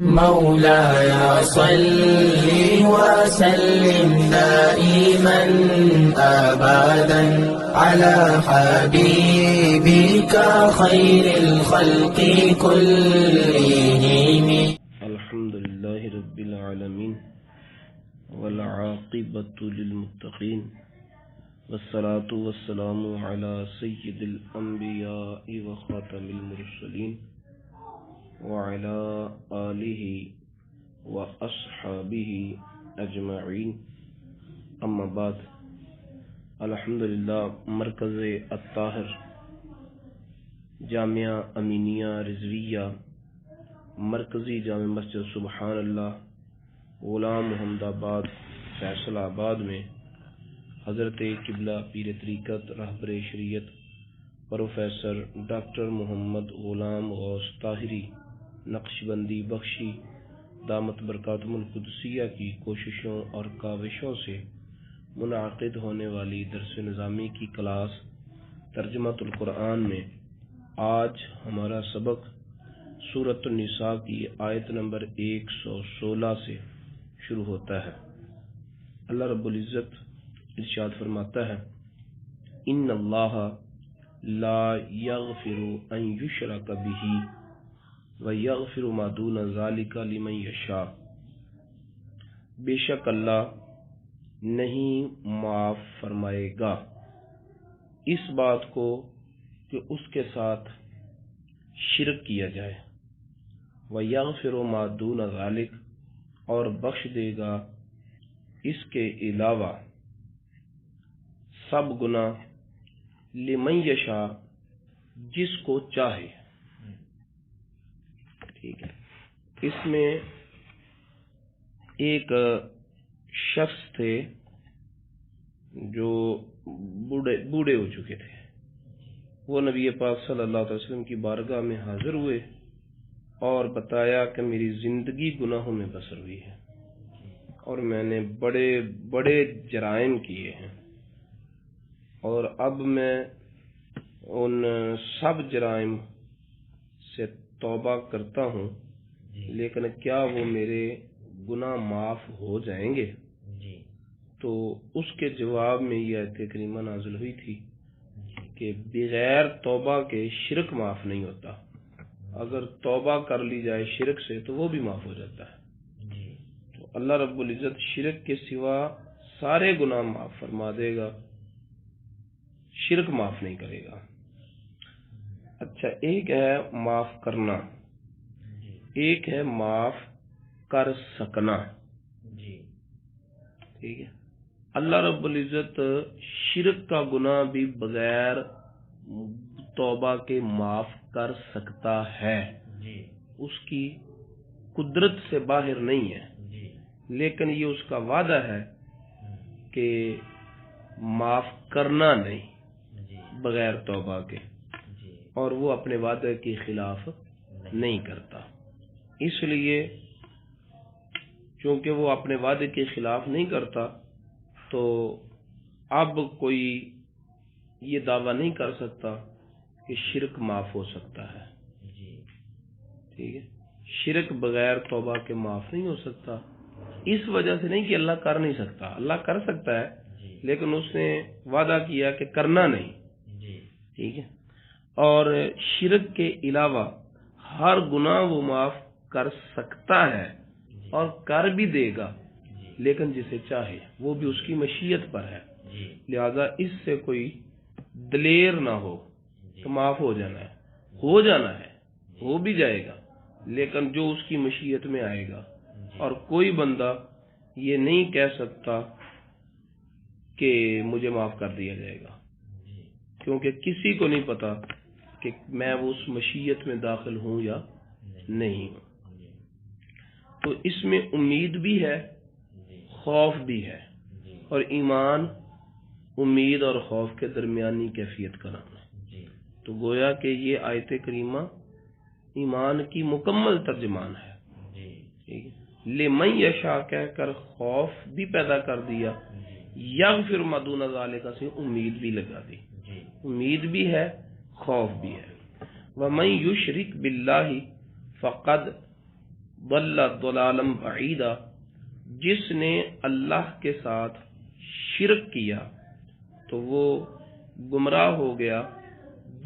مولاي صل وسلم دائما أبدا على حبيبك خير الخلق كلهم. الحمد لله رب العالمين والعاقبة للمتقين والصلاة والسلام على سيد الأنبياء وخاتم المرسلين وعلى آله وأصحابه أجمعين. اما بعد، الحمدللہ مرکز الطاہر جامعہ امینیہ رضویہ مرکزی جامع مسجد سبحان اللہ غلام محمد آباد فیصل آباد میں حضرت قبلہ پیر طریقت رہبر شریعت پروفیسر ڈاکٹر محمد غلام غوث طاہری نقشبندی بخشی دامت برکاتہم القدسیہ کی کوششوں اور کاوشوں سے منعقد ہونے والی درس نظامی کی کلاس ترجمۃ القرآن میں آج ہمارا سبق سورۃ النساء کی آیت نمبر 116 سے شروع ہوتا ہے۔ اللہ رب العزت ارشاد فرماتا ہے، ان اللہ لا یغفر ان یشرک بہ ویغفر ما دون ذلک لمن یشاء۔ بے شک اللہ نہیں معاف فرمائے گا اس بات کو کہ اس کے ساتھ شرک کیا جائے، وَيَغْفِرُ مَا دُونَ ذَلِكَ اور بخش دے گا اس کے علاوہ سب گناہ، لمن یشاء جس کو چاہے۔ ٹھیک ہے، اس میں ایک شخص تھے جو بوڑھے ہو چکے تھے، وہ نبی پاک صلی اللہ علیہ وسلم کی بارگاہ میں حاضر ہوئے اور بتایا کہ میری زندگی گناہوں میں بسر ہوئی ہے اور میں نے بڑے بڑے جرائم کیے ہیں، اور اب میں ان سب جرائم سے توبہ کرتا ہوں، لیکن کیا وہ میرے گناہ معاف ہو جائیں گے؟ تو اس کے جواب میں یہ آیت کریمہ نازل ہوئی تھی کہ بغیر توبہ کے شرک معاف نہیں ہوتا، اگر توبہ کر لی جائے شرک سے تو وہ بھی معاف ہو جاتا ہے۔ تو اللہ رب العزت شرک کے سوا سارے گناہ معاف فرما دے گا، شرک معاف نہیں کرے گا۔ اچھا، ایک ہے معاف کرنا، ایک ہے معاف کر سکنا۔ ٹھیک ہے، اللہ رب العزت شرک کا گناہ بھی بغیر توبہ کے معاف کر سکتا ہے، اس کی قدرت سے باہر نہیں ہے، لیکن یہ اس کا وعدہ ہے کہ معاف کرنا نہیں بغیر توبہ کے، اور وہ اپنے وعدے کے خلاف نہیں کرتا۔ اس لیے چونکہ وہ اپنے وعدے کے خلاف نہیں کرتا تو اب کوئی یہ دعویٰ نہیں کر سکتا کہ شرک معاف ہو سکتا ہے۔ ٹھیک ہے، شرک بغیر توبہ کے معاف نہیں ہو سکتا، اس وجہ سے نہیں کہ اللہ کر نہیں سکتا، اللہ کر سکتا ہے لیکن اس نے وعدہ کیا کہ کرنا نہیں۔ ٹھیک ہے، اور شرک کے علاوہ ہر گناہ وہ معاف کر سکتا ہے اور کر بھی دے گا، لیکن جسے چاہے، وہ بھی اس کی مشیت پر ہے۔ لہذا اس سے کوئی دلیر نہ ہو کہ معاف ہو جانا ہے، ہو جانا ہے، ہو بھی جائے گا، لیکن جو اس کی مشیت میں آئے گا۔ اور کوئی بندہ یہ نہیں کہہ سکتا کہ مجھے معاف کر دیا جائے گا، کیونکہ کسی کو نہیں پتا کہ میں اس مشیت میں داخل ہوں یا نہیں ہوں۔ تو اس میں امید بھی ہے، خوف بھی ہے، اور ایمان امید اور خوف کے درمیانی کیفیت کا نام ہے۔ تو گویا کہ یہ آیت کریمہ ایمان کی مکمل ترجمان ہے۔ لمن یشاء کہہ کر خوف بھی پیدا کر دیا، یغفر ما دون ذالک سے امید بھی لگا دی، امید بھی ہے، خوف بھی ہے۔ وَمَن يُشْرِكْ بِاللَّهِ فَقَدْ ضل ضلالا بعیدا، جس نے اللہ کے ساتھ شرک کیا تو وہ گمراہ ہو گیا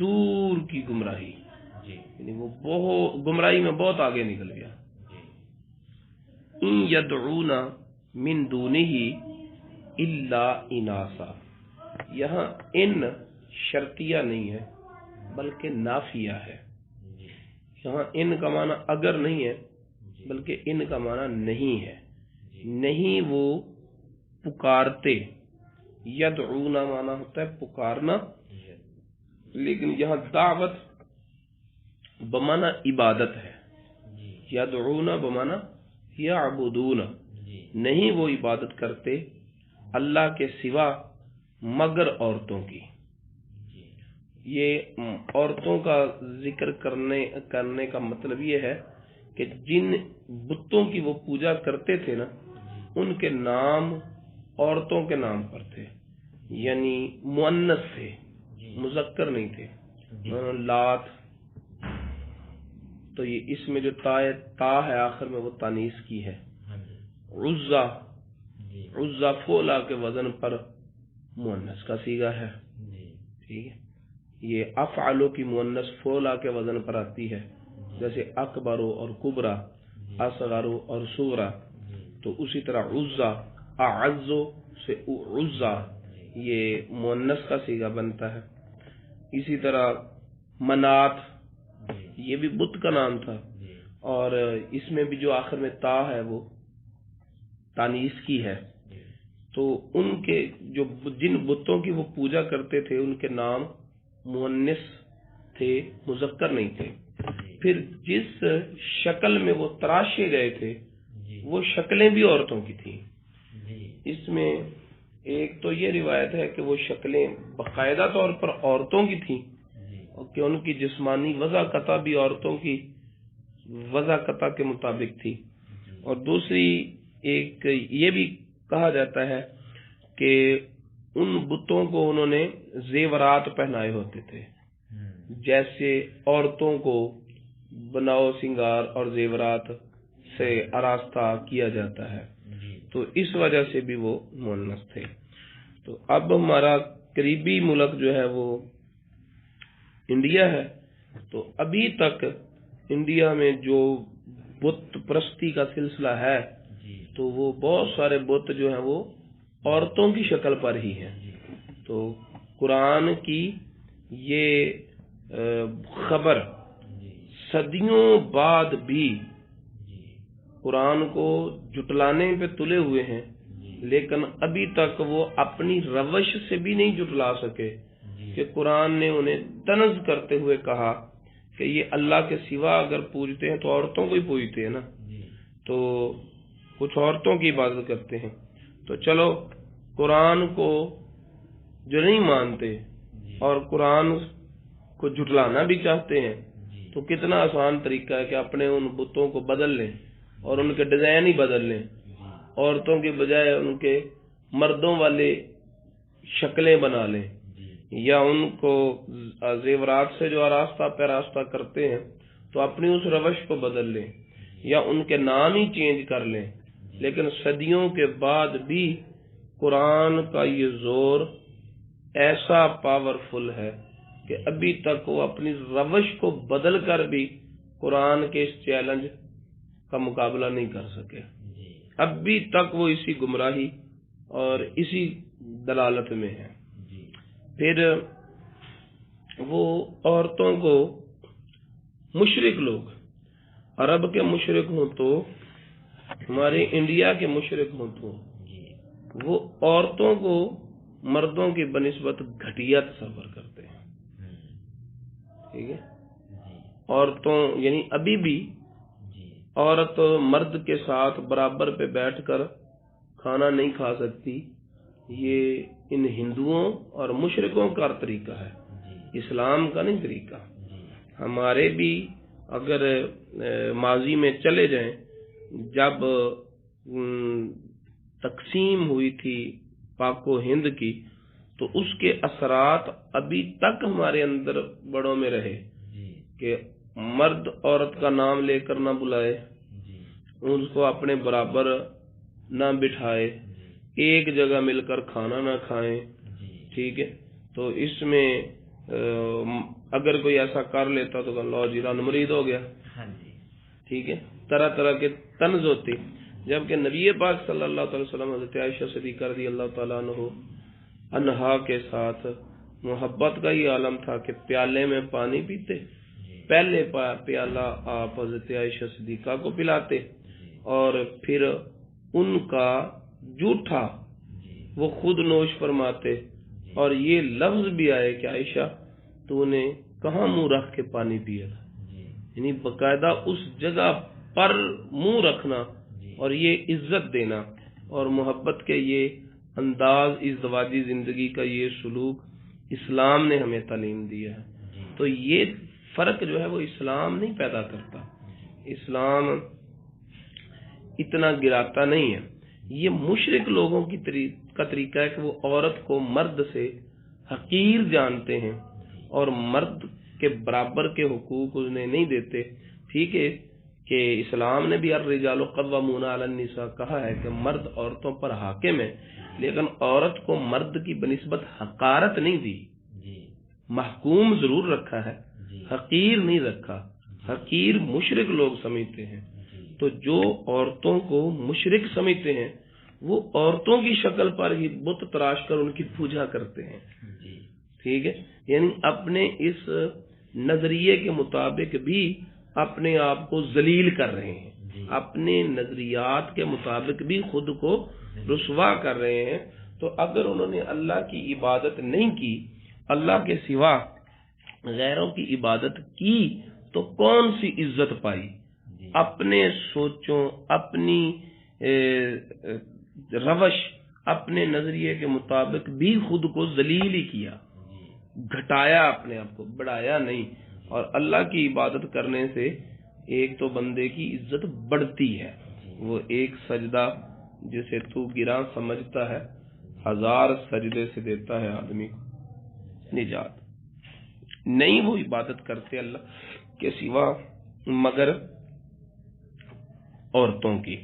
دور کی گمراہی، یعنی وہ بہت گمراہی میں بہت آگے نکل گیا۔ ان یدعون من دونہ الا اناسا، یہاں ان شرطیہ نہیں ہے بلکہ نافیہ ہے۔ یہاں ان کا معنی اگر نہیں ہے بلکہ ان کا معنی نہیں ہے، نہیں وہ پکارتے۔ یدعون معنی ہوتا ہے پکارنا، لیکن یہاں دعوت بمعنی عبادت ہے۔ یدعون بمعنی یعبدون، نہیں وہ عبادت کرتے اللہ کے سوا مگر عورتوں کی۔ یہ عورتوں کا ذکر کرنے کا مطلب یہ ہے کہ جن بتوں کی وہ پوجا کرتے تھے نا، ان کے نام عورتوں کے نام پر تھے، یعنی مؤنث تھے، مذکر نہیں تھے۔ لات، تو یہ اس میں جو تا ہے آخر میں وہ تانیث کی ہے۔ عزا، عزا فولا کے وزن پر مؤنث کا صیغہ ہے، ٹھیک ہے۔ یہ افعلو کی مؤنث فولا کے وزن پر آتی ہے، جیسے اکبرو اور کبرا، اصغرو اور صغرا۔ تو اسی طرح عزا، اعزو سے عزا، یہ مؤنث کا صیغہ بنتا ہے۔ اسی طرح منات، یہ بھی بت کا نام تھا، اور اس میں بھی جو آخر میں تا ہے وہ تانیث کی ہے۔ تو ان کے جو جن بتوں کی وہ پوجا کرتے تھے ان کے نام مؤنث تھے، مذکر نہیں تھے۔ پھر جس شکل میں وہ تراشے گئے تھے وہ شکلیں بھی عورتوں کی تھیں۔ اس میں ایک تو یہ روایت ہے کہ وہ شکلیں باقاعدہ طور پر عورتوں کی تھیں، اور کہ ان کی جسمانی وضع بھی عورتوں کی وضع کے مطابق تھی۔ اور دوسری ایک یہ بھی کہا جاتا ہے کہ ان بتوں کو انہوں نے زیورات پہنائے ہوتے تھے، جیسے عورتوں کو بناؤ سنگار اور زیورات سے آراستہ کیا جاتا ہے، تو اس وجہ سے بھی وہ مؤنث تھے۔ تو اب ہمارا قریبی ملک جو ہے وہ انڈیا ہے، تو ابھی تک انڈیا میں جو بت پرستی کا سلسلہ ہے تو وہ بہت سارے بت جو ہیں وہ عورتوں کی شکل پر ہی ہیں۔ تو قرآن کی یہ خبر صدیوں بعد بھی قرآن کو جھٹلانے پہ تلے ہوئے ہیں، لیکن ابھی تک وہ اپنی روش سے بھی نہیں جھٹلا سکے کہ قرآن نے انہیں طنز کرتے ہوئے کہا کہ یہ اللہ کے سوا اگر پوجتے ہیں تو عورتوں کو ہی پوجتے ہیں نا، تو کچھ عورتوں کی عبادت کرتے ہیں۔ تو چلو قرآن کو جو نہیں مانتے اور قرآن کو جھٹلانا بھی چاہتے ہیں تو کتنا آسان طریقہ ہے کہ اپنے ان بتوں کو بدل لیں اور ان کے ڈیزائن ہی بدل لیں، عورتوں کے بجائے ان کے مردوں والے شکلیں بنا لیں، یا ان کو زیورات سے جو آراستہ پیراستہ کرتے ہیں تو اپنی اس روش کو بدل لیں یا ان کے نام ہی چینج کر لیں۔ لیکن صدیوں کے بعد بھی قرآن کا یہ زور ایسا پاورفل ہے کہ ابھی تک وہ اپنی روش کو بدل کر بھی قرآن کے اس چیلنج کا مقابلہ نہیں کر سکے۔ ابھی تک وہ اسی گمراہی اور اسی دلالت میں ہے۔ پھر وہ عورتوں کو مشرک لوگ، عرب کے مشرک ہوں تو ہمارے انڈیا کے مشرک ہوں تو وہ عورتوں کو مردوں کی بنسبت گھٹیا تصور کرتے ہیں، ٹھیک ہے۔ عورتوں یعنی ابھی بھی عورت مرد کے ساتھ برابر پہ بیٹھ کر کھانا نہیں کھا سکتی، یہ ان ہندوؤں اور مشرکوں کا طریقہ ہے، اسلام کا نہیں طریقہ۔ ہمارے بھی اگر ماضی میں چلے جائیں، جب تقسیم ہوئی تھی پاک و ہند کی تو اس کے اثرات ابھی تک ہمارے اندر بڑوں میں رہے کہ مرد عورت کا نام لے کر نہ بلائے، اس کو اپنے برابر نہ بٹھائے، ایک جگہ مل کر کھانا نہ کھائیں، ٹھیک ہے؟ تو اس میں اگر کوئی ایسا کر لیتا تو اللہ جی رن مرید ہو گیا، ٹھیک ہے؟ طرح طرح کے طنز ہوتے، جبکہ نبی پاک صلی اللہ علیہ وسلم حضرت عائشہ صدیقہ رضی اللہ تعالیٰ عنہا کے ساتھ محبت کا یہ عالم تھا کہ پیالے میں پانی پیتے، پہلے پیالہ آپ حضرت عائشہ صدیقہ کو پلاتے اور پھر ان کا جوٹھا وہ خود نوش فرماتے، اور یہ لفظ بھی آئے کہ عائشہ تو نے کہاں منہ رکھ کے پانی پیا تھا، یعنی باقاعدہ اس جگہ پر منہ رکھنا اور یہ عزت دینا اور محبت کے یہ انداز، ازدواجی زندگی کا یہ سلوک اسلام نے ہمیں تعلیم دیا ہے۔ تو یہ فرق جو ہے وہ اسلام نہیں پیدا کرتا، اسلام اتنا گراتا نہیں ہے۔ یہ مشرک لوگوں کی کا طریقہ ہے کہ وہ عورت کو مرد سے حقیر جانتے ہیں اور مرد کے برابر کے حقوق انہیں نہیں دیتے۔ ٹھیک ہے کہ اسلام نے بھی الرجال قوامون علی النساء کہا ہے کہ مرد عورتوں پر حاکم ہے، لیکن عورت کو مرد کی بنسبت حقارت نہیں دی، محکوم ضرور رکھا ہے، حقیر نہیں رکھا۔ حقیر مشرک لوگ سمجھتے ہیں، تو جو عورتوں کو مشرک سمجھتے ہیں وہ عورتوں کی شکل پر ہی بت تراش کر ان کی پوجا کرتے ہیں، ٹھیک ہے؟ یعنی اپنے اس نظریے کے مطابق بھی اپنے آپ کو ذلیل کر رہے ہیں، اپنے نظریات کے مطابق بھی خود کو رسوا کر رہے ہیں۔ تو اگر انہوں نے اللہ کی عبادت نہیں کی، اللہ کے سوا غیروں کی عبادت کی، تو کون سی عزت پائی؟ اپنے سوچوں، اپنی روش، اپنے نظریے کے مطابق بھی خود کو ذلیل ہی کیا، گھٹایا، اپنے آپ کو بڑھایا نہیں۔ اور اللہ کی عبادت کرنے سے ایک تو بندے کی عزت بڑھتی ہے، وہ ایک سجدہ جسے تو گراں سمجھتا ہے 1000 سجدے سے دیتا ہے آدمی کو نجات۔ نہیں وہ عبادت کرتے اللہ کے سوا مگر عورتوں کی۔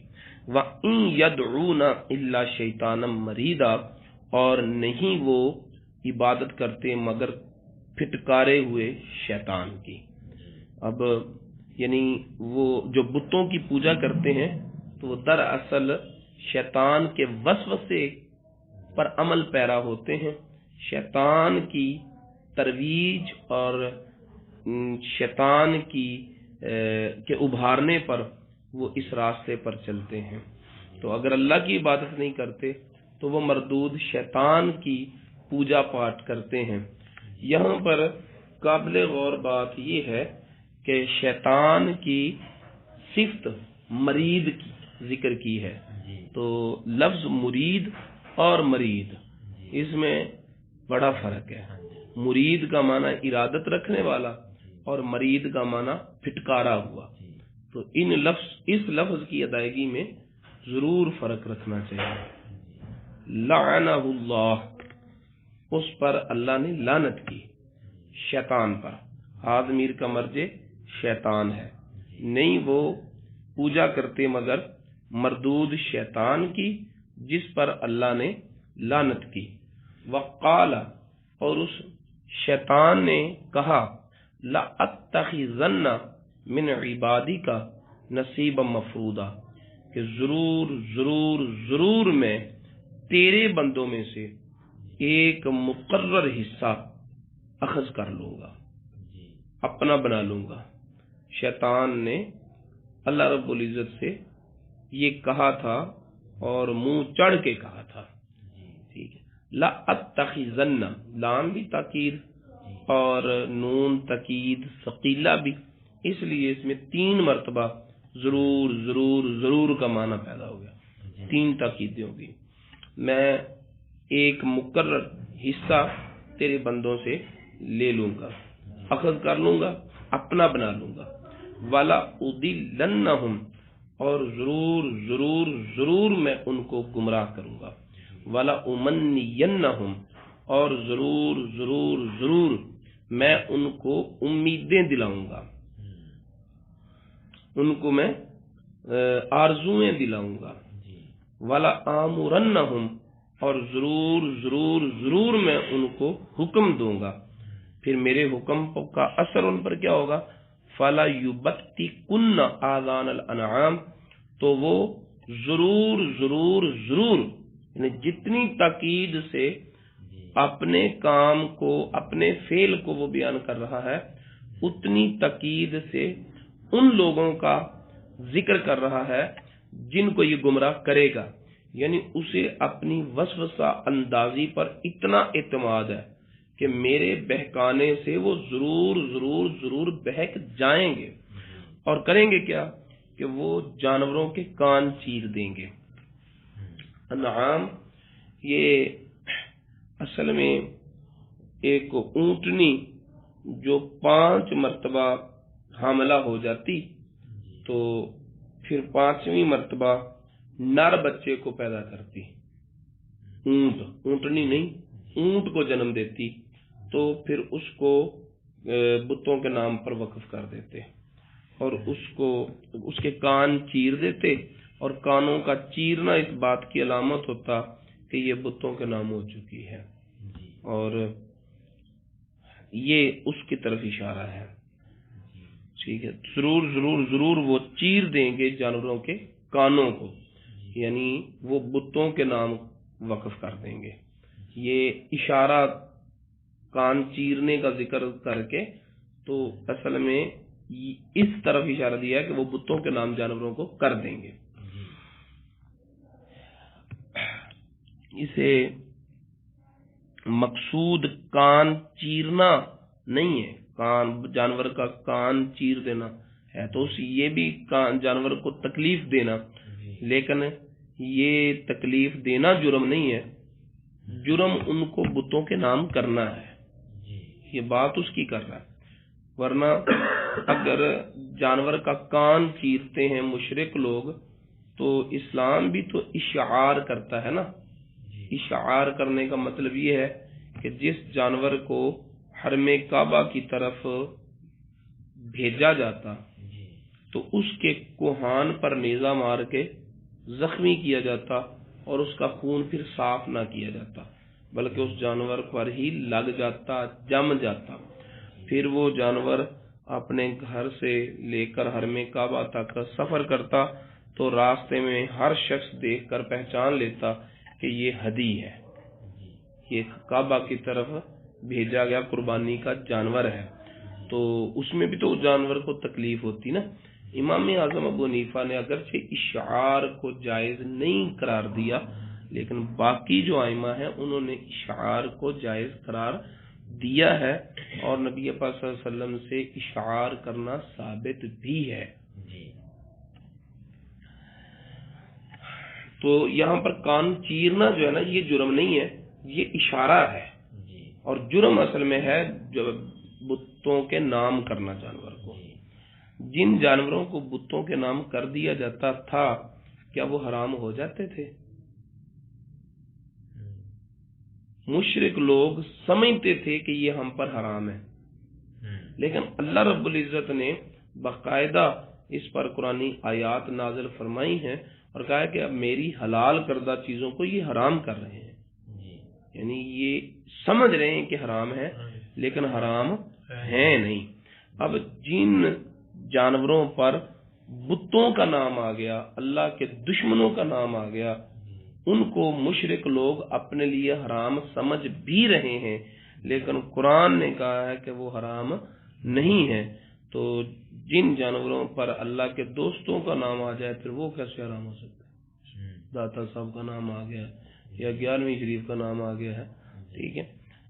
وَإِن يَدْعُونَ إِلَّا شَيْطَانًا مَرِيدًا، اور نہیں وہ عبادت کرتے مگر پھٹکارے ہوئے شیطان کی۔ اب یعنی وہ جو بتوں کی پوجا کرتے ہیں تو وہ دراصل شیطان کے وسوسے پر عمل پیرا ہوتے ہیں، شیطان کی ترویج اور شیطان کے ابھارنے پر وہ اس راستے پر چلتے ہیں۔ تو اگر اللہ کی عبادت نہیں کرتے تو وہ مردود شیطان کی پوجا پاٹ کرتے ہیں۔ یہاں پر قابل غور بات یہ ہے کہ شیطان کی صفت مرید کی ذکر کی ہے، تو لفظ مرید اور مرید اس میں بڑا فرق ہے۔ مرید کا معنی ارادت رکھنے والا اور مرید کا معنی پھٹکارا ہوا، تو اس لفظ کی ادائیگی میں ضرور فرق رکھنا چاہیے۔ لعنہ اللہ، اس پر اللہ نے لعنت کی، شیطان پر۔ ہاض میر کا مرجع شیطان ہے، نہیں وہ پوجا کرتے مگر مردود شیطان کی جس پر اللہ نے لعنت کی۔ وقال، اور اس شیطان نے کہا، لَأَتَّخِذَنَّ مِنْ عِبَادِكَ نَصِيبًا مَفْرُوضًا، کہ ضرور ضرور ضرور میں تیرے بندوں میں سے ایک مقرر حصہ اخذ کر لوں گا، اپنا بنا لوں گا۔ شیطان نے اللہ رب العزت سے یہ کہا تھا اور منہ چڑھ کے کہا تھا، ٹھیک ہے؟ لَأَتَّخِذَنَّ، لام بھی تاکید اور نون تاکید ثقیلہ بھی، اس لیے اس میں 3 مرتبہ ضرور ضرور ضرور کا معنی پیدا ہو گیا، 3 تاکیدیں ہوگی۔ میں ایک مقرر حصہ تیرے بندوں سے لے لوں گا، اخذ کر لوں گا، اپنا بنا لوں گا۔ وَلَا أُضِلَّنَّهُمْ، اور ضرور ضرور ضرور میں ان کو گمراہ کروں گا۔ وَلَا أُمَنِّيَنَّهُمْ، اور ضرور ضرور ضرور میں ان کو امیدیں دلاؤں گا، ان کو میں آرزویں دلاؤں گا، ولا آمرنہم، اور ضرور ضرور ضرور میں ان کو حکم دوں گا. پھر میرے حکم کا اثر ان پر کیا ہوگا؟ فلا یبتکن آذان الانعام، تو وہ ضرور ضرور ضرور، یعنی جتنی تاکید سے اپنے کام کو، اپنے فعل کو وہ بیان کر رہا ہے، اتنی تاکید سے ان لوگوں کا ذکر کر رہا ہے جن کو یہ گمراہ کرے گا. یعنی اسے اپنی وسوسہ اندازی پر اتنا اعتماد ہے کہ میرے بہکانے سے وہ ضرور ضرور ضرور بہک جائیں گے. اور کریں گے کیا؟ کہ وہ جانوروں کے کان چیر دیں گے. انعام یہ اصل میں ایک اونٹنی جو 5 مرتبہ حاملہ ہو جاتی تو پھر 5ویں مرتبہ نر بچے کو پیدا کرتی، اونٹنی نہیں، اونٹ کو جنم دیتی، تو پھر اس کو بتوں کے نام پر وقف کر دیتے اور اس کے کان چیر دیتے، اور کانوں کا چیرنا اس بات کی علامت ہوتا کہ یہ بتوں کے نام ہو چکی ہے، اور یہ اس کی طرف اشارہ ہے. ٹھیک ہے، ضرور ضرور ضرور وہ چیر دیں گے جانوروں کے کانوں کو، یعنی وہ بتوں کے نام وقف کر دیں گے. یہ اشارہ کان چیرنے کا ذکر کر کے تو اصل میں اس طرف اشارہ دیا ہے کہ وہ بتوں کے نام جانوروں کو کر دیں گے. اسے مقصود کان چیرنا نہیں ہے، کان جانور کا کان چیر دینا ہے تو یہ بھی جانور کو تکلیف دینا، لیکن یہ تکلیف دینا جرم نہیں ہے، جرم ان کو بتوں کے نام کرنا ہے. یہ بات اس کی کر رہا ہے. ورنہ اگر جانور کا کان چیرتے ہیں مشرک لوگ تو اسلام بھی تو اشعار کرتا ہے نا. اشعار کرنے کا مطلب یہ ہے کہ جس جانور کو حرم کعبہ کی طرف بھیجا جاتا تو اس کے کوہان پر نیزہ مار کے زخمی کیا جاتا اور اس کا خون پھر صاف نہ کیا جاتا، بلکہ اس جانور پر ہی لگ جاتا، جم جاتا. پھر وہ جانور اپنے گھر سے لے کر حرم کعبہ تک سفر کرتا تو راستے میں ہر شخص دیکھ کر پہچان لیتا کہ یہ ہدی ہے، یہ کعبہ کی طرف بھیجا گیا قربانی کا جانور ہے. تو اس میں بھی تو جانور کو تکلیف ہوتی نا. امام اعظم ابو حنیفہ نے اگرچہ اشعار کو جائز نہیں قرار دیا، لیکن باقی جو ائمہ ہیں انہوں نے اشعار کو جائز قرار دیا ہے، اور نبی پاک صلی اللہ علیہ وسلم سے اشعار کرنا ثابت بھی ہے. تو یہاں پر کان چیرنا جو ہے نا یہ جرم نہیں ہے، یہ اشارہ ہے، اور جرم اصل میں ہے جو بتوں کے نام کرنا جانور کو. جن جانوروں کو بتوں کے نام کر دیا جاتا تھا کیا وہ حرام ہو جاتے تھے؟ مشرک لوگ سمجھتے تھے کہ یہ ہم پر حرام ہے، لیکن اللہ رب العزت نے باقاعدہ اس پر قرآنی آیات نازل فرمائی ہیں اور کہا کہ اب میری حلال کردہ چیزوں کو یہ حرام کر رہے ہیں. یعنی یہ سمجھ رہے ہیں کہ حرام ہے لیکن حرام ہے نہیں. اب جن جانوروں پر بتوں کا نام آ گیا، اللہ کے دشمنوں کا نام آ گیا، ان کو مشرک لوگ اپنے لیے حرام سمجھ بھی رہے ہیں، لیکن قرآن نے کہا ہے کہ وہ حرام نہیں ہے. تو جن جانوروں پر اللہ کے دوستوں کا نام آ جائے پھر وہ کیسے حرام ہو سکتا ہے؟ داتا صاحب کا نام آ گیا یا 11ویں شریف کا نام آ گیا ہے، ٹھیک ہے،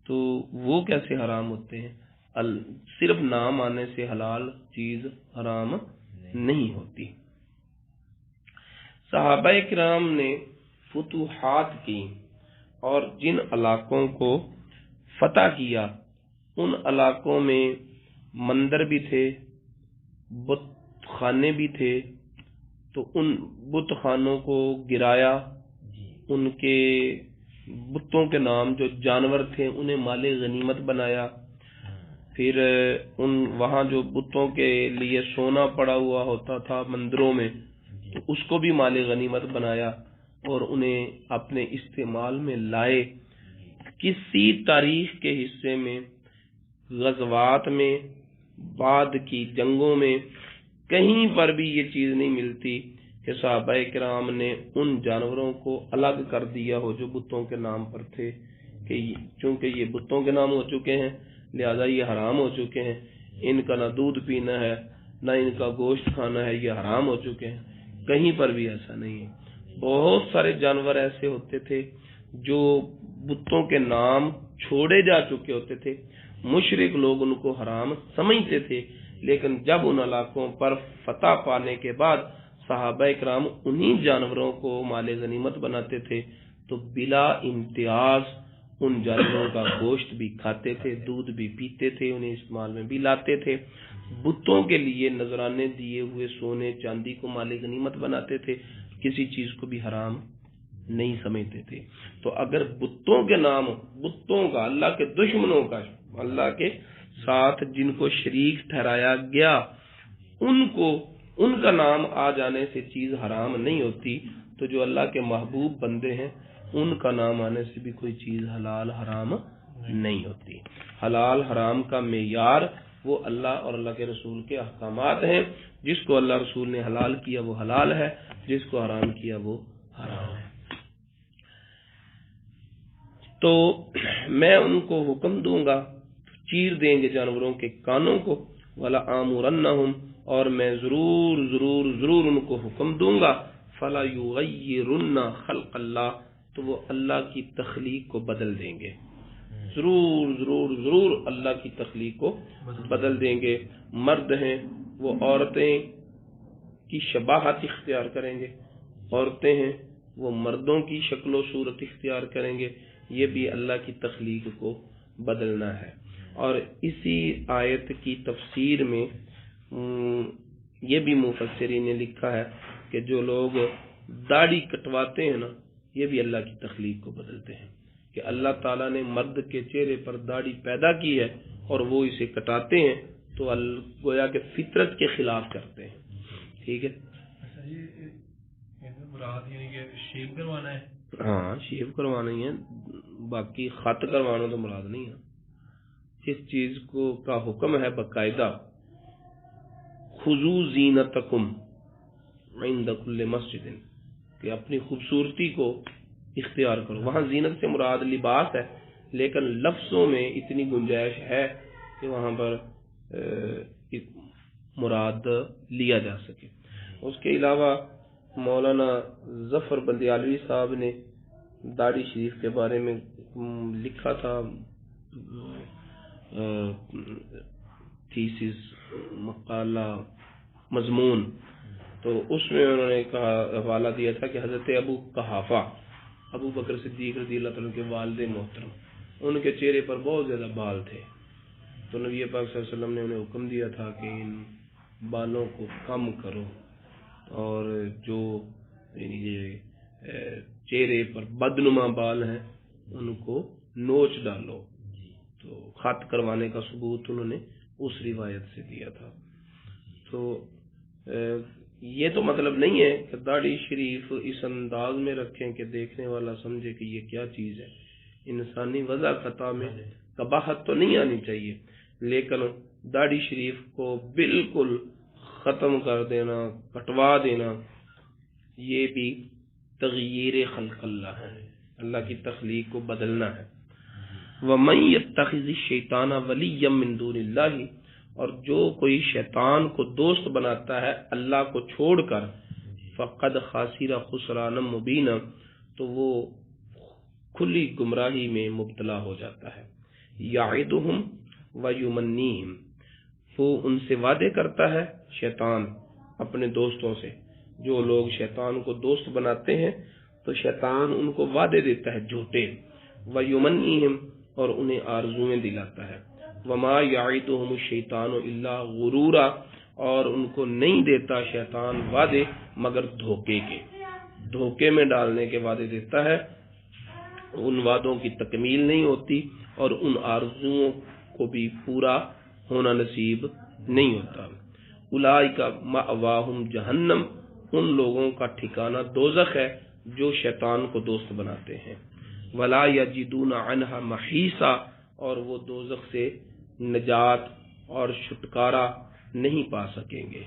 تو وہ کیسے حرام ہوتے ہیں؟ صرف نام آنے سے حلال چیز حرام نہیں ہوتی. صحابہ کرام نے فتوحات کی اور جن علاقوں کو فتح کیا ان علاقوں میں مندر بھی تھے، بت خانے بھی تھے، تو ان بت خانوں کو گرایا، ان کے بتوں کے نام جو جانور تھے انہیں مال غنیمت بنایا، پھر وہاں جو بتوں کے لیے سونا پڑا ہوا ہوتا تھا مندروں میں تو اس کو بھی مال غنیمت بنایا اور انہیں اپنے استعمال میں لائے. کسی تاریخ کے حصے میں، غزوات میں، بعد کی جنگوں میں کہیں پر بھی یہ چیز نہیں ملتی کہ صحابہ کرام نے ان جانوروں کو الگ کر دیا ہو جو بتوں کے نام پر تھے، کہ چونکہ یہ بتوں کے نام ہو چکے ہیں لہذا یہ حرام ہو چکے ہیں، ان کا نہ دودھ پینا ہے نہ ان کا گوشت کھانا ہے، یہ حرام ہو چکے ہیں. کہیں پر بھی ایسا نہیں ہے. بہت سارے جانور ایسے ہوتے تھے جو بتوں کے نام چھوڑے جا چکے ہوتے تھے، مشرک لوگ ان کو حرام سمجھتے تھے، لیکن جب ان علاقوں پر فتح پانے کے بعد صحابہ کرام انہی جانوروں کو مال غنیمت بناتے تھے تو بلا امتیاز ان جانوروں کا گوشت بھی کھاتے تھے، دودھ بھی پیتے تھے، انہیں استعمال میں بھی لاتے تھے. بتوں کے لیے نذرانے دیے ہوئے سونے چاندی کو مال غنیمت بناتے تھے، کسی چیز کو بھی حرام نہیں سمجھتے تھے. تو اگر بتوں کے نام، بتوں کا، اللہ کے دشمنوں کا، اللہ کے ساتھ جن کو شریک ٹھہرایا گیا، ان کا نام آ جانے سے چیز حرام نہیں ہوتی، تو جو اللہ کے محبوب بندے ہیں ان کا نام آنے سے بھی کوئی چیز حلال حرام نہیں ہوتی. حلال حرام کا معیار وہ اللہ اور اللہ کے رسول کے احکامات ہیں. جس کو اللہ رسول نے حلال کیا وہ حلال ہے، جس کو حرام کیا وہ حرام ہے. تو میں ان کو حکم دوں گا، چیر دیں گے جانوروں کے کانوں کو، ولا آمرنہم، اور میں ضرور ضرور ضرور ان کو حکم دوں گا، فلا یغیرن خلق اللہ، تو وہ اللہ کی تخلیق کو بدل دیں گے. ضرور ضرور ضرور اللہ کی تخلیق کو بدل دیں گے. مرد ہیں وہ عورتیں کی شباہت اختیار کریں گے، عورتیں ہیں وہ مردوں کی شکل و صورت اختیار کریں گے. یہ بھی اللہ کی تخلیق کو بدلنا ہے. اور اسی آیت کی تفسیر میں یہ بھی مفسرین نے لکھا ہے کہ جو لوگ داڑھی کٹواتے ہیں نا، یہ بھی اللہ کی تخلیق کو بدلتے ہیں، کہ اللہ تعالیٰ نے مرد کے چہرے پر داڑھی پیدا کی ہے اور وہ اسے کٹاتے ہیں تو گویا کہ فطرت کے خلاف کرتے ہیں. ٹھیک ہے، شیو کروانا ہے؟ ہاں شیو کروانا ہی ہے، باقی خط کروانا تو مراد نہیں ہے. جس چیز کو کا حکم ہے باقاعدہ، خذوا زینتکم عند کل مسجد، کہ اپنی خوبصورتی کو اختیار کرو. وہاں زینت سے مراد لباس ہے، لیکن لفظوں میں اتنی گنجائش ہے کہ وہاں پر مراد لیا جا سکے. اس کے علاوہ مولانا ظفر بندیالوی صاحب نے داڑھی شریف کے بارے میں لکھا تھا تھیسس، مقالہ، مضمون، تو اس میں انہوں نے حوالہ دیا تھا کہ حضرت ابو قحافہ، ابو بکر صدیق رضی اللہ تعالیٰ کے والد محترم، ان کے چہرے پر بہت زیادہ بال تھے، تو نبی پاک صلی اللہ علیہ وسلم نے انہیں حکم دیا تھا کہ ان بالوں کو کم کرو، اور جو یہ چہرے پر بدنما بال ہیں ان کو نوچ ڈالو. تو خط کروانے کا ثبوت انہوں نے اس روایت سے دیا تھا. تو یہ تو مطلب نہیں ہے کہ داڑھی شریف اس انداز میں رکھیں کہ دیکھنے والا سمجھے کہ یہ کیا چیز ہے. انسانی وضع خطا میں قباحت تو نہیں آنی چاہیے، لیکن داڑھی شریف کو بالکل ختم کر دینا، کٹوا دینا، یہ بھی تغییر خلق اللہ ہے، اللہ کی تخلیق کو بدلنا ہے. وَمَن يَتَّخِذِ الشَّيْطَانَ وَلِيًّا مِّن دُونِ اللَّهِ، اور جو کوئی شیطان کو دوست بناتا ہے اللہ کو چھوڑ کر، فَقَدْ خَسِرَ خُسْرَانًا مُبِينًا، تو وہ کھلی گمراہی میں مبتلا ہو جاتا ہے. يَعِدُهُمْ وَيُمَنِّيهِمْ، وہ ان سے وعدے کرتا ہے شیطان اپنے دوستوں سے. جو لوگ شیطان کو دوست بناتے ہیں تو شیطان ان کو وعدے دیتا ہے جھوٹے. وَيُمَنِّيهِمْ، اور انہیں آرزویں دلاتا ہے. وَمَا يَعِدُهُمُ الشَّيْطَانُ إِلَّا غُرُورًا، اور ان کو نہیں دیتا شیطان وعدے مگر دھوکے کے، دھوکے میں ڈالنے کے وعدے دیتا ہے. ان وعدوں کی تکمیل نہیں ہوتی اور ان آرزوؤں کو بھی پورا ہونا نصیب نہیں ہوتا. اولئک مأواہم جہنم، ان لوگوں کا ٹھکانہ دوزخ ہے جو شیطان کو دوست بناتے ہیں. ولا یجدون عنہا محیصا، اور وہ دوزخ سے نجات اور چھٹکارا نہیں پا سکیں گے.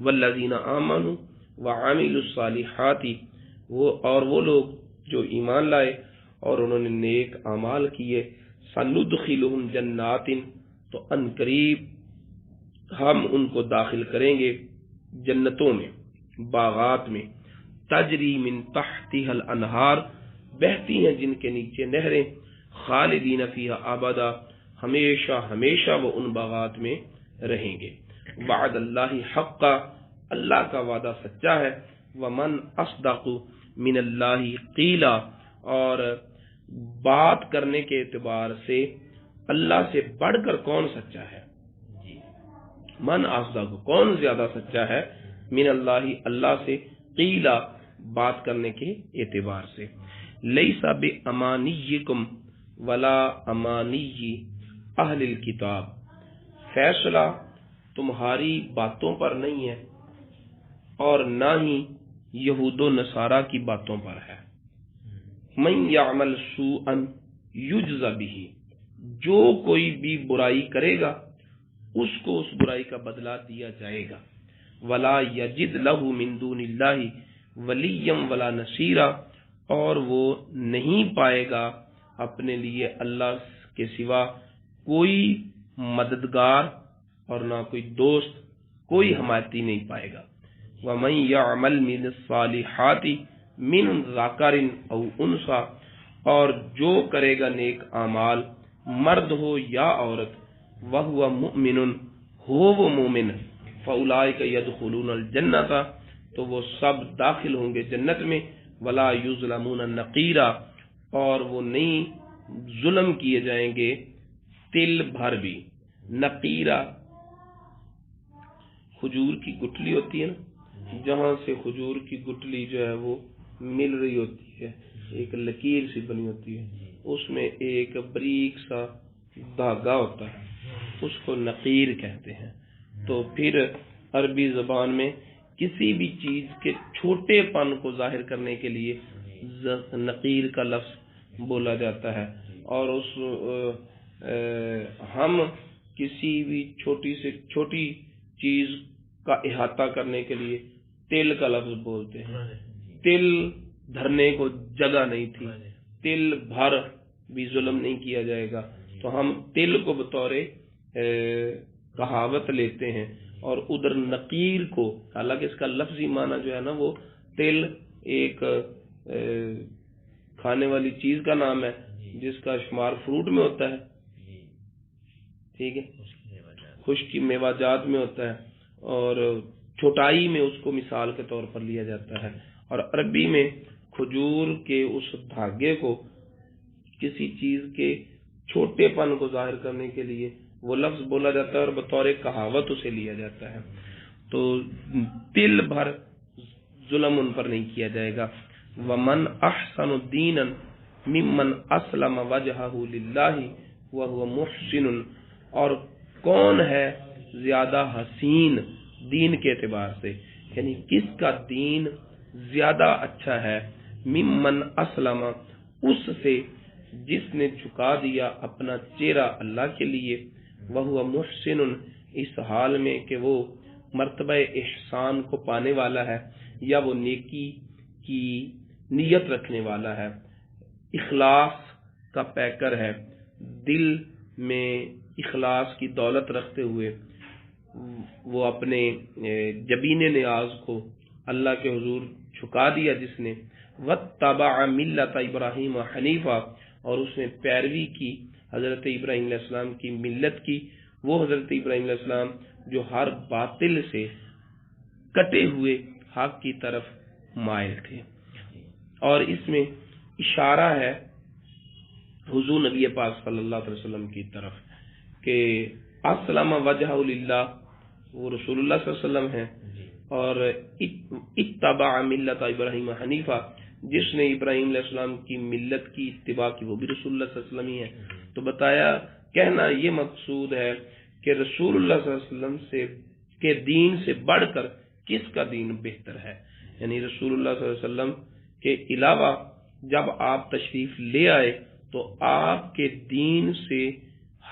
والذین آمنوا وعملوا الصالحات، وہ لوگ جو ایمان لائے اور انہوں نے نیک اعمال کیے، سندخلہم جنات، تو ان قریب ہم ان کو داخل کریں گے جنتوں میں، باغات میں، تجری من تحتها الانہار، بہتی ہیں جن کے نیچے نہریں، خالدین فیہا ابدا، ہمیشہ ہمیشہ وہ ان باغات میں رہیں گے. وعد اللہ حقا، اللہ کا وعدہ سچا ہے. ومن اصدق من اللہ قیلا، اور بات کرنے کے اعتبار سے اللہ سے بڑھ کر کون سچا ہے؟ من اصدق، کون زیادہ سچا ہے؟ من اللہ، اللہ سے، قیلا، بات کرنے کے اعتبار سے. لیس بامانیکم ولا امانی اہل الکتاب، فیصلہ تمہاری باتوں پر نہیں ہے اور نہ ہی یہود و نصارہ کی باتوں پر ہے. من یعمل سوءا یجز بہ، جو کوئی بھی برائی کرے گا اس کو اس برائی کا بدلہ دیا جائے گا. ولا یجد لہ من دون اللہ ولیا ولا نصیرا، اور وہ نہیں پائے گا اپنے لیے اللہ کے سوا کوئی مددگار اور نہ کوئی دوست، کوئی حمایتی نہیں پائے گا. ومن یعمل من الصالحات من ذکر او انثی، اور جو کرے گا نیک اعمال، مرد ہو یا عورت، وہو مؤمن، ہو وہ مومن، فاولئک یدخلون الجنۃ، تو وہ سب داخل ہوں گے جنت میں. ولا یظلمون نقیرا، اور وہ نہیں ظلم کیے جائیں گے تل بھر بھی. نقیرہ کھجور کی گٹلی ہوتی ہے نا، جہاں سے کھجور کی گٹلی جو ہے وہ مل رہی ہوتی ہے، ایک لکیر سی بنی ہوتی ہے، اس میں ایک بریک سا دھاگا ہوتا ہے، اس کو نقیر کہتے ہیں. تو پھر عربی زبان میں کسی بھی چیز کے چھوٹے پن کو ظاہر کرنے کے لیے نقیر کا لفظ بولا جاتا ہے. اور ہم کسی بھی چھوٹی سے چھوٹی چیز کا احاطہ کرنے کے لیے تل کا لفظ بولتے ہیں. تل دھرنے کو جگہ نہیں تھی، تل بھر بھی ظلم نہیں کیا جائے گا، تو ہم تل کو بطور کہاوت لیتے ہیں. اور ادھر نقیر کو، حالانکہ اس کا لفظی معنی جو ہے نا وہ تل ایک کھانے والی چیز کا نام ہے جس کا شمار فروٹ میں ہوتا ہے، ٹھیک ہے، خشکی میوہ جات میں ہوتا ہے، اور چھوٹائی میں اس کو مثال کے طور پر لیا جاتا ہے. اور عربی میں کھجور کے اس دھاگے کو کسی چیز کے چھوٹے پن کو ظاہر کرنے کے لیے وہ لفظ بولا جاتا ہے اور بطور کہاوت اسے لیا جاتا ہے. تو تل بھر ظلم ان پر نہیں کیا جائے گا. ومن احسن دینا ممن اسلم وجہہ للہ وہو محسن، اور کون ہے زیادہ حسین دین کے اعتبار سے، یعنی کس کا دین زیادہ اچھا ہے، ممن اسلم، اس سے جس نے جھکا دیا اپنا چہرہ اللہ کے لیے، وہو محسن، اس حال میں کہ وہ مرتبہ احسان کو پانے والا ہے یا وہ نیکی کی نیت رکھنے والا ہے، اخلاص کا پیکر ہے، دل میں اخلاص کی دولت رکھتے ہوئے وہ اپنے جبین نیاز کو اللہ کے حضور جھکا دیا جس نے. واتبع ملت ابراہیم حنیفہ، اور اس نے پیروی کی حضرت ابراہیم علیہ السلام کی ملت کی، وہ حضرت ابراہیم علیہ السلام جو ہر باطل سے کٹے ہوئے حق کی طرف مائل تھے. اور اس میں اشارہ ہے حضور نبی پاک صلی اللہ علیہ وسلم کی طرف کہ اسلم وجہ للہ، وہ رسول اللہ صلی اللہ علیہ وسلم ہیں، اور اتبع ملت ابراہیم حنیفہ، جس نے ابراہیم علیہ السلام کی ملت کی اتباع کی وہ بھی رسول اللہ صلی اللہ علیہ وسلم ہی ہے. تو بتایا، کہنا یہ مقصود ہے کہ رسول اللہ صلی اللہ علیہ وسلم سے کے دین سے بڑھ کر کس کا دین بہتر ہے. یعنی رسول اللہ صلی اللہ علیہ وسلم کے علاوہ جب آپ تشریف لے آئے تو آپ کے دین سے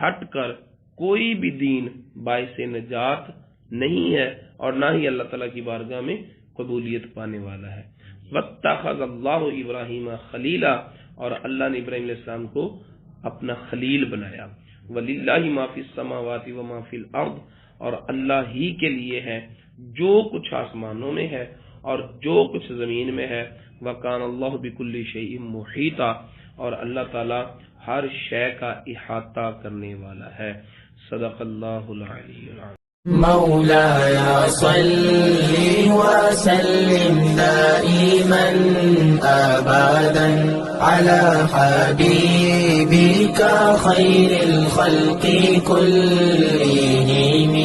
ہٹ کر کوئی بھی دین باعث نجات نہیں ہے اور نہ ہی اللہ تعالیٰ کی بارگاہ میں قبولیت پانے والا ہے۔ واتخذ اللہ ابراہیم خلیلا، اور اللہ نے ابراہیم علیہ السلام کو اپنا خلیل بنایا۔ وَلِلَّهِ مَا فِي السَّمَاوَاتِ وَمَا فِي الْأَرْضِ، اور اللہ ہی کے لیے ہے جو کچھ آسمانوں میں ہے اور جو کچھ زمین میں ہے۔ وَكَانَ اللَّهُ بِكُلِّ شَيْءٍ مُحِيطًا، اور اللہ تعالی ہر شے کا احاطہ کرنے والا ہے۔ صدق اللہ العلی العظیم۔ مولاي صل وسلم دائما أبدا على حبيبك خير الخلق كلهم